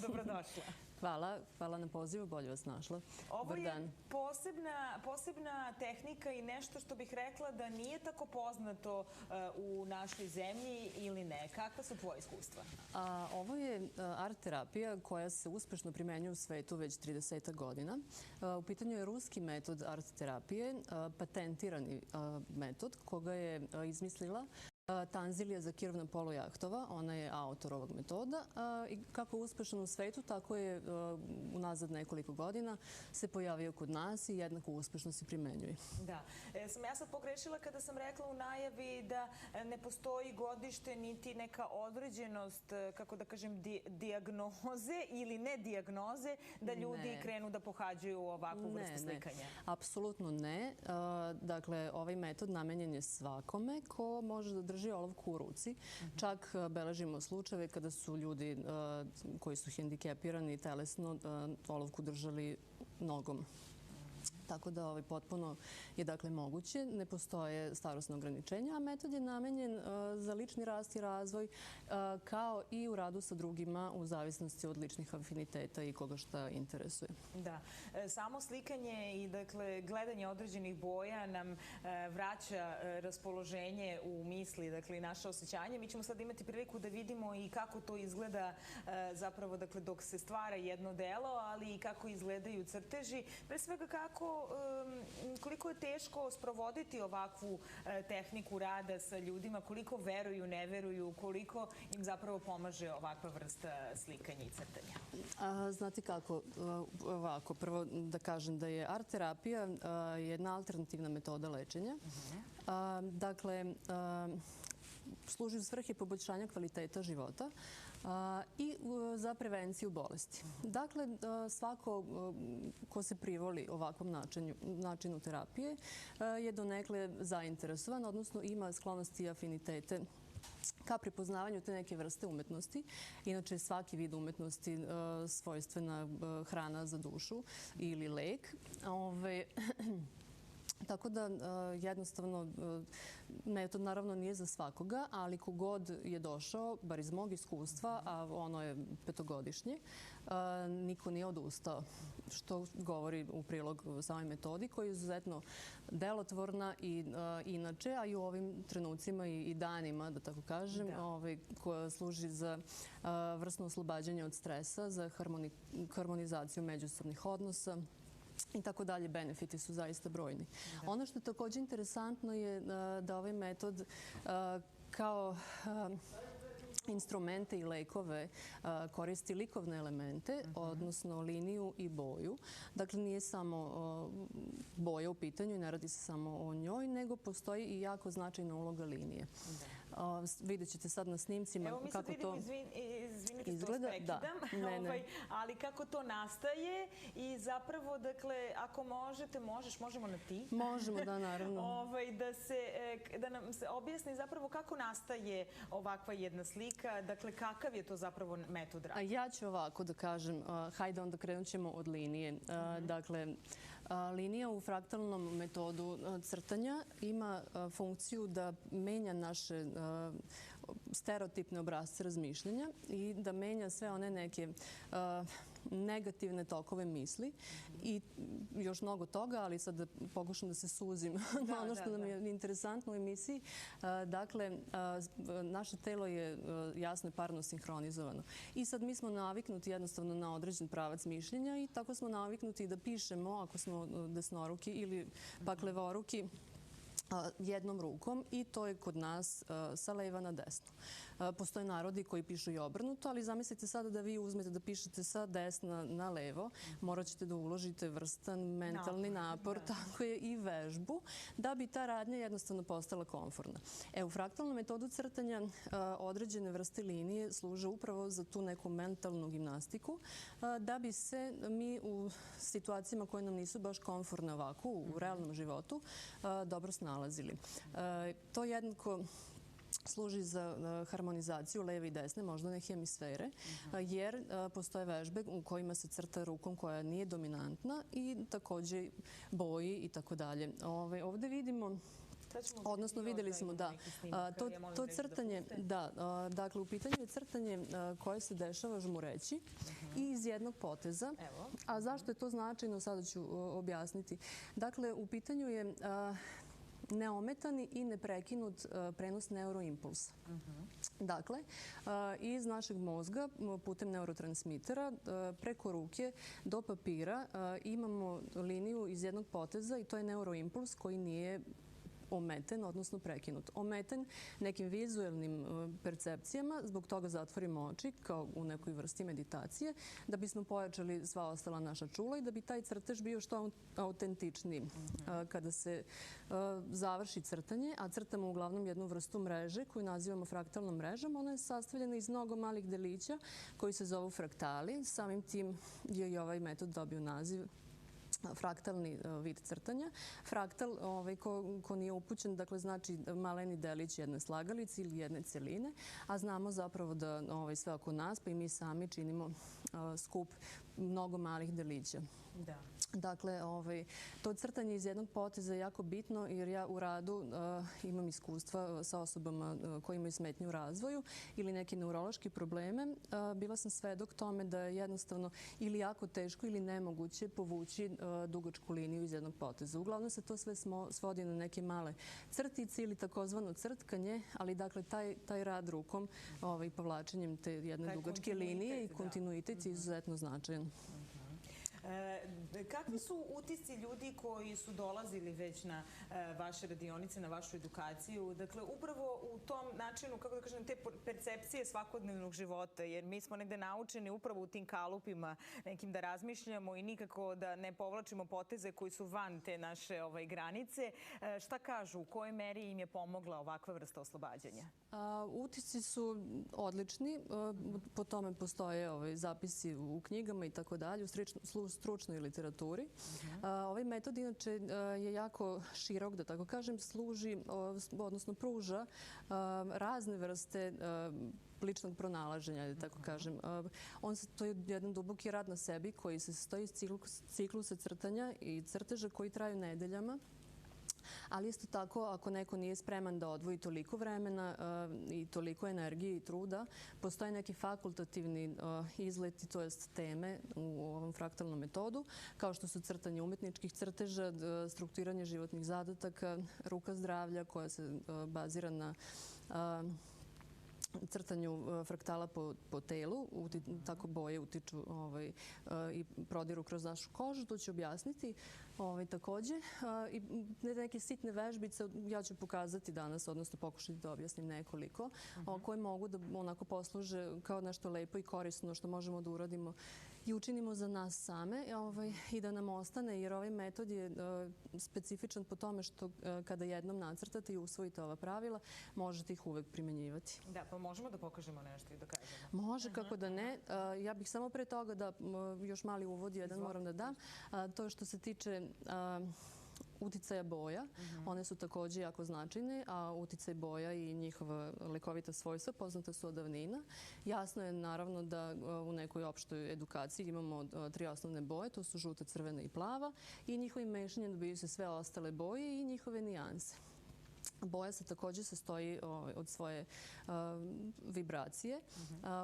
dobrodošla. Hvala na pozivu, bolje vas našla. Ovo je posebna tehnika i nešto što bih rekla da nije tako poznato u našoj zemlji ili ne. Kakva su tvoje iskustva? Ovo je art terapija koja se uspešno primenjuje u svetu već 30 godina. U pitanju je ruski metod art terapije, patentirani metod koga je izmislila Tanzilija Zakirova Polujahtova, ona je autor ovog metoda i kako je uspešan u svetu, tako je unazad nekoliko godina se pojavio kod nas i jednako uspešno se primenjuje. Da. Ja sam pogrešila kada sam rekla u najavi da ne postoji godište niti neka određenost, kako da kažem, dijagnoze ili ne dijagnoze da ljudi krenu da pohađaju ovakvu vrstu slikanja. Apsolutno ne. Dakle, ovaj metod namenjen je svakome ko može da drži olovku u ruci. Čak beležimo slučajeve kada su ljudi koji su hendikepirani telesno olovku držali nogom. Tako da potpuno je dakle moguće, ne postoje starosne ograničenja, a metod je namenjen za lični rast i razvoj kao i u radu sa drugima u zavisnosti od ličnih afiniteta i koga šta interesuje. Da. Samo slikanje i dakle gledanje određenih boja nam vraća raspoloženje u misli, dakle i naše osjećanje. Mi ćemo sad imati priliku da vidimo i kako to izgleda zapravo dakle dok se stvara jedno delo, ali i kako izgledaju crteži. Pre svega koliko je teško sprovoditi ovakvu tehniku rada sa ljudima, koliko veruju, ne veruju, koliko im zapravo pomaže ovakva vrsta slikanja i crtanja? Znate kako, ovako, prvo da kažem da je art terapija jedna alternativna metoda lečenja. Dakle, služi u svrhe poboljšanja kvaliteta života i za prevenciju bolesti. Dakle, svako ko se privoli ovakvom načinu terapije je donekle zainteresovan, odnosno ima sklonosti i afinitete ka prepoznavanju te neke vrste umetnosti. Inače, svaki vid umetnosti svojstvena hrana za dušu ili lek. Tako da jednostavno metod naravno nije za svakoga, ali kogod je došao, bar iz mog iskustva, a ono je 5-godišnje, niko nije odustao, što govori u prilog samoj metodi koja je izuzetno delotvorna i inače, a i u ovim trenucima i danima, da tako kažem, koja služi za vrstno oslobađanje od stresa, za harmonizaciju međusobnih odnosa i tako dalje. Benefiti su zaista brojni. Ono što je također interesantno je da ovaj metod kao instrumente i lekove koristi likovne elemente, odnosno liniju i boju. Dakle, nije samo boja u pitanju i ne radi se samo o njoj, nego postoji i jako značajna uloga linije. Vidjet ćete sad na snimcima kako to izgleda. Ali kako to nastaje i zapravo, dakle, ako možemo na ti. Možemo, da, naravno. Da nam se objasni zapravo kako nastaje ovakva jedna slika. Dakle, kakav je to zapravo metod rada? Ja ću ovako da kažem, hajde onda krenut ćemo od linije. Dakle, linija u fraktalnom metodu crtanja ima funkciju da menja naše stereotipne obrasce razmišljanja i da menja sve one neke negativne tokove misli i još mnogo toga, ali sad da pokušam da se suzim na ono što nam je interesantno u emisiji. Dakle, naše telo je jasno i parno sinhronizovano. I sad mi smo naviknuti jednostavno na određen pravac mišljenja i tako smo naviknuti da pišemo, ako smo desnoruki ili pak levoruki, jednom rukom i to je kod nas sa leva na desno. Postoje narodi koji pišu i obrnuto, ali zamislite sada da vi uzmete da pišete sa desna na levo, morat ćete da uložite vrstan mentalni napor, tako je i vežbu, da bi ta radnja jednostavno postala komfortna. U fraktalnom metodu crtanja određene vrste linije služe upravo za tu neku mentalnu gimnastiku, da bi se mi u situacijama koje nam nisu baš komfortne ovako, u realnom životu, dobro snalazili. To jednako služi za harmonizaciju leve i desne moždane hemisfere, jer postoje vežbe u kojima se crta rukom koja nije dominantna i također boji i tako dalje. Ovdje vidimo Odnosno, videli smo da to crtanje, dakle, u pitanju je crtanje koje se dešava žmureći i iz jednog poteza. A zašto je to značajno, sada ću objasniti. Dakle, u pitanju je neometani i neprekinut prenos neuroimpulsa. Dakle, iz našeg mozga putem neurotransmitera preko ruke do papira imamo liniju iz jednog poteza i to je neuroimpuls koji nije ometen, odnosno prekinut. Ometen nekim vizuelnim percepcijama, zbog toga zatvorimo oči, kao u nekoj vrsti meditacije, da bismo pojačali sva ostala naša čula i da bi taj crtež bio što autentičniji. Kada se završi crtanje, a crtamo uglavnom jednu vrstu mreže koju nazivamo fraktalnom mrežom, ona je sastavljena iz mnogo malih delića koji se zovu fraktali. Samim tim je i ovaj metod dobio naziv fraktalni vid crtanja. Fraktal, ko nije upućen, dakle znači maleni delić jedne slagalice ili jedne celine, a znamo zapravo da sve oko nas, pa i mi sami činimo skup mnogo malih delića. Dakle, to crtanje iz jednog poteza je jako bitno jer ja u radu imam iskustva sa osobama koji imaju smetnje u razvoju ili neke neurološke probleme. Bila sam svedok tome da je jednostavno ili jako teško ili nemoguće povući dugačku liniju iz jednog poteza. Uglavnom se to sve svodi na neke male crtice ili takozvano crtkanje, ali dakle taj rad rukom i povlačenjem te jedne dugačke linije i kontinuitet je izuzetno značajan. Kakvi su utisci ljudi koji su dolazili već na vaše radionice, na vašu edukaciju? Dakle, upravo u tom načinu, kako da kažem, te percepcije svakodnevnog života, jer mi smo negde naučeni upravo u tim kalupima nekim da razmišljamo i nikako da ne povlačimo poteze koji su van te naše granice. Šta kažu? U kojoj meri im je pomogla ovakva vrsta oslobađanja? Utisci su odlični. Po tome postoje zapisi u knjigama i tako dalje, u stručnoj literaturi. Ovaj metod inače je jako širok, da tako kažem, služi, odnosno pruža razne vrste ličnog pronalaženja, da tako kažem. To je jedan duboki rad na sebi koji se sastoji iz ciklusa crtanja i crteža koji traju nedeljama. Ali isto tako, ako neko nije spreman da odvoji toliko vremena i toliko energije i truda, postoje neki fakultativni izleti, to jest teme u ovom fraktalnom metodu, kao što su crtanje umetničkih crteža, strukturiranje životnih zadataka, ruka zdravlja koja se bazira na crtanju fraktala po telu, tako boje utiču i prodiru kroz našu kožu, to ću objasniti takođe. I neke sitne vežbice ja ću pokazati danas, odnosno pokušati da objasnim nekoliko, koje mogu da onako posluže kao nešto lepo i korisno što možemo da uradimo i učinimo za nas same i da nam ostane, jer ovaj metod je specifičan po tome što kada jednom nacrtate i usvojite ova pravila, možete ih uvek primenjivati. Da, pa možemo da pokažemo nešto i da kažemo? Može, kako da ne. Ja bih samo pre toga da još mali uvod jedan moram da dam. To što se tiče uticaja boja, one su takođe jako značajne, a uticaj boja i njihova lekovita svojstva poznata su od davnina. Jasno je naravno da u nekoj opštoj edukaciji imamo 3 osnovne boje, to su žuta, crvena i plava, i njihovim mešanjem dobiju se sve ostale boje i njihove nijanse. Boja se takođe sastoji od svoje vibracije.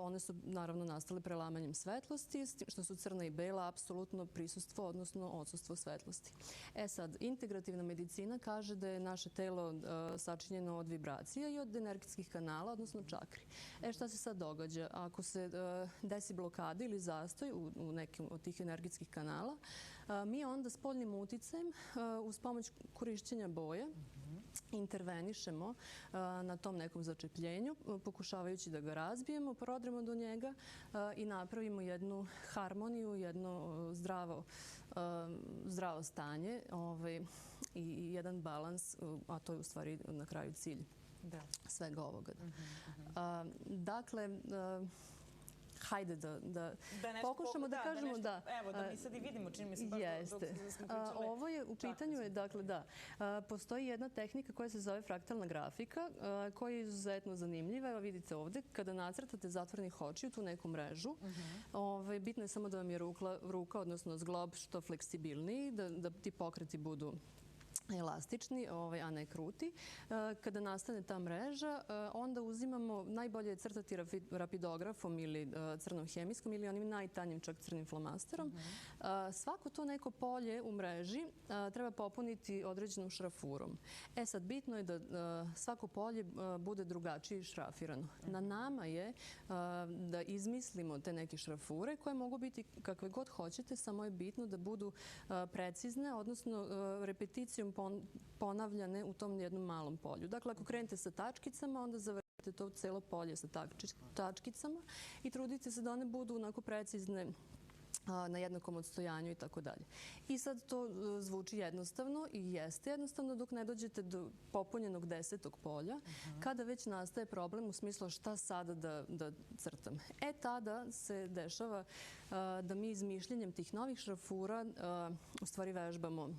One su naravno nastale prelamanjem svetlosti, što su crna i bela apsolutno prisustvo, odnosno odsustvo svetlosti. Sad, integrativna medicina kaže da je naše telo sačinjeno od vibracija i od energetskih kanala, odnosno čakri. Šta se sad događa? Ako se desi blokada ili zastoj u nekim od tih energetskih kanala, mi onda spoljnim uticajem uz pomoć korišćenja boje intervenišemo na tom nekom začepljenju, pokušavajući da ga razbijemo, prodremo do njega i napravimo jednu harmoniju, jedno zdravo stanje i jedan balans, a to je u stvari na kraju cilj svega ovoga. Dakle, hajde da pokušamo da kažemo da... Evo, da mi sad i vidimo čini mi se baš dok smo pričale. Ovo je, u pitanju je, dakle, da, postoji jedna tehnika koja se zove fraktalna grafika, koja je izuzetno zanimljiva. Evo vidite ovde, kada nacrtate zatvorenih očiju, tu neku mrežu, bitno je samo da vam je ruka, odnosno zglob, što fleksibilniji, da ti pokreti budu elastični, a ne kruti. Kada nastane ta mreža, onda uzimamo, najbolje je crtati rapidografom ili crnom hemijskom ili onim najtanjim čak crnim flomasterom. Svako to neko polje u mreži treba popuniti određenom šrafurom. Sad, bitno je da svako polje bude drugačije šrafirano. Na nama je da izmislimo te neke šrafure koje mogu biti kakve god hoćete, samo je bitno da budu precizne, odnosno repeticijom ponavljane u tom jednom malom polju. Dakle, ako krenete sa tačkicama, onda završite to celo polje sa tačkicama i trudite se da one budu onako precizne na jednakom odstojanju i tako dalje. I sad to zvuči jednostavno i jeste jednostavno dok ne dođete do popunjenog 10. polja, kada već nastaje problem u smislu šta sada da crtam. Tada se dešava da mi izmišljanjem tih novih šrafura u stvari vežbamo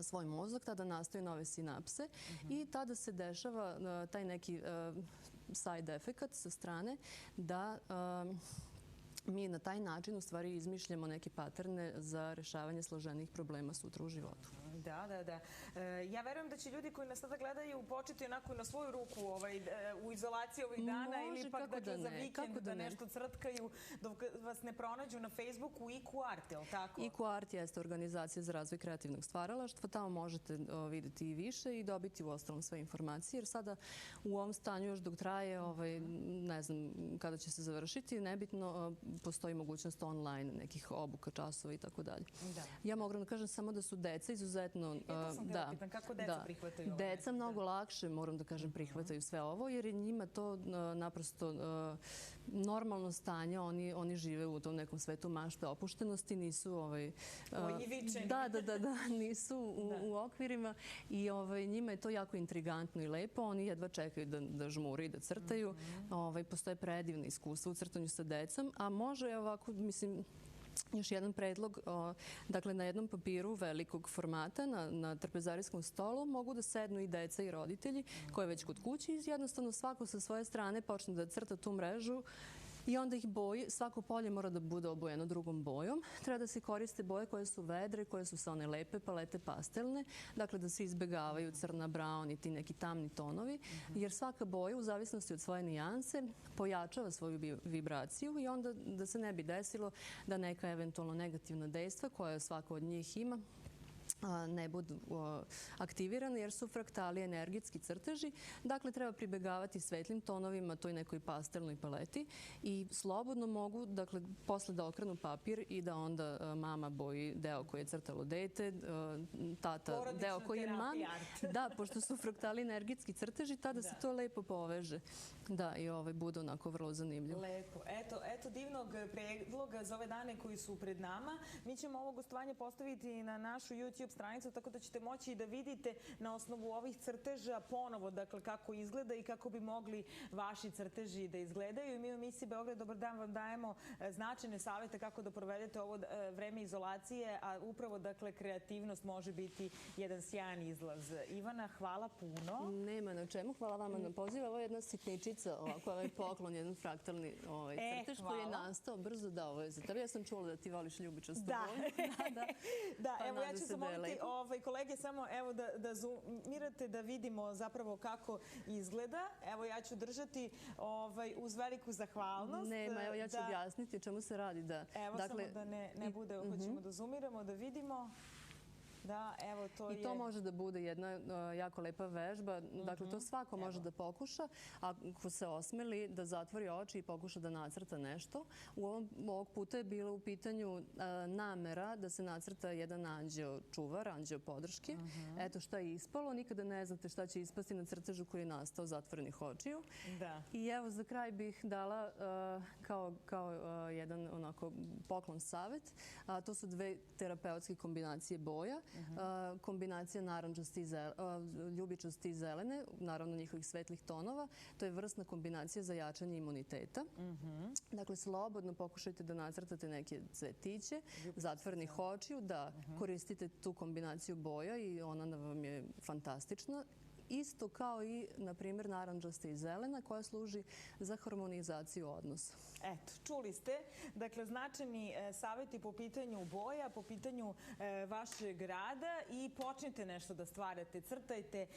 svoj mozak, tada nastaju nove sinapse i tada se dešava taj neki side efekat sa strane da mi na taj način u stvari izmišljamo neke paterne za rešavanje složenih problema sutra u životu. Da. Ja verujem da će ljudi koji nas sada gledaju početi onako na svoju ruku u izolaciji ovih dana ili pak za vikend da nešto crtkaju dok vas ne pronađu na Facebooku IQ Art, je li tako? IQ Art jeste organizacija za razvoj kreativnog stvaralaštva. Tamo možete vidjeti i više i dobiti u ostalom sve informacije, jer sada u ovom stanju još dok traje, ne znam kada će se završiti, nebitno, postoji mogućnost online nekih obuka, časova i tako dalje. Ja mogu da kažem samo da su deca izuzetno... To sam htjela pitan, kako deca prihvataju ovo? Deca mnogo lakše, moram da kažem, prihvataju sve ovo, jer je njima to naprosto normalno stanje. Oni žive u tom nekom svetu mašte opuštenosti, nisu... Ojivičeni. Da, nisu u okvirima i njima je to jako intrigantno i lepo. Oni jedva čekaju da žmure i da crtaju. Postoje predivne iskustva u crtanju sa decom, a može ovako, mislim, još jedan predlog, dakle na jednom papiru velikog formata na trpezarijskom stolu mogu da sednu i deca i roditelji koji je već kod kuće i jednostavno svako sa svoje strane počne da crta tu mrežu i onda ih boji. Svako polje mora da bude obojeno drugom bojom. Treba da se koriste boje koje su vedre, koje su sa one lepe palete pastelne, dakle da se izbegavaju crna, braun i ti neki tamni tonovi, jer svaka boja u zavisnosti od svoje nijanse pojačava svoju vibraciju i onda da se ne bi desilo da neka eventualno negativna dejstva koja svako od njih ima ne budu aktivirane, jer su fraktali energetski crteži. Dakle, treba pribegavati svetlim tonovima, toj nekoj pastelnoj paleti i slobodno mogu, dakle, posle da okrenu papir i da onda mama boji deo koji je crtalo dete, tata deo koji je mami. Da, pošto su fraktali energetski crteži, tada se to lepo poveže. Da, i bude onako vrlo zanimljivo. Lepo. Eto divnog predloga za ove dane koji su pred nama. Mi ćemo ovo gostovanje postaviti na našu YouTube stranicu, tako da ćete moći da vidite na osnovu ovih crteža ponovo, dakle, kako izgleda i kako bi mogli vaši crteži da izgledaju. I mi u emisiji Beograd Dobar dan vam dajemo značajne savete kako da provedete ovo vreme izolacije, a upravo, dakle, kreativnost može biti jedan sjajan izlaz. Ivana, hvala puno. Nema na čemu. Hvala vama na pozivu. Ovo je jedna sitničica, ovako ovaj poklon, jedan fraktalni crtež koji je nastao brzo. Da, ovo je za tebe. Ja sam čula da ti voliš ljubičastu boju. Da, evo ja ću se moliti kolege samo da zoomirate da vidimo zapravo kako izgleda. Evo ja ću držati uz veliku zahvalnost. Nema, evo ja ću objasniti o čemu se radi. Evo samo da ne bude, hoćemo da zoomiramo, da vidimo. Da, evo to je... I to može da bude jedna jako lepa vežba. Dakle, to svako može da pokuša. Ako se osmeli, da zatvori oči i pokuša da nacrta nešto. Ovog puta je bilo u pitanju namera da se nacrta jedan anđeo čuvar, anđeo podrške. Eto šta je ispalo. Nikada ne znate šta će ispasti na crtežu koji je nastao zatvorenih očiju. I evo za kraj bih dala kao jedan onako poklon savet. To su dve terapeutske kombinacije boja. Kombinacija ljubičasti i zelene, naravno njihovih svetlih tonova. To je vrstna kombinacija za jačanje imuniteta. Dakle, slobodno pokušajte da nacrtate neke cvetiće, zatvorenih očiju, da koristite tu kombinaciju boja i ona vam je fantastična. isto kao i, na primjer, narandžasta i zelena koja služi za harmonizaciju odnosa. Eto, čuli ste. Dakle, značajni savjeti po pitanju boja, po pitanju vašeg rada i počnite nešto da stvarate, crtajte.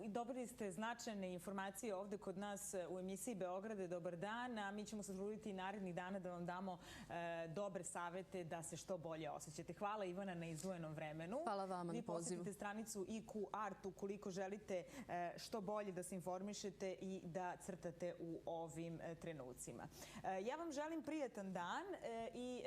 Dobili ste značajne informacije ovde kod nas u emisiji Beograde Dobar dan, a mi ćemo se truditi i narednih dana da vam damo dobre savjete da se što bolje osjećate. Hvala Ivana na izdvojenom vremenu. Hvala vama na pozivu. Vi posjetite stranicu IQ Art ukoliko želite što bolje da se informišete i da crtate u ovim trenucima. Ja vam želim prijatan dan i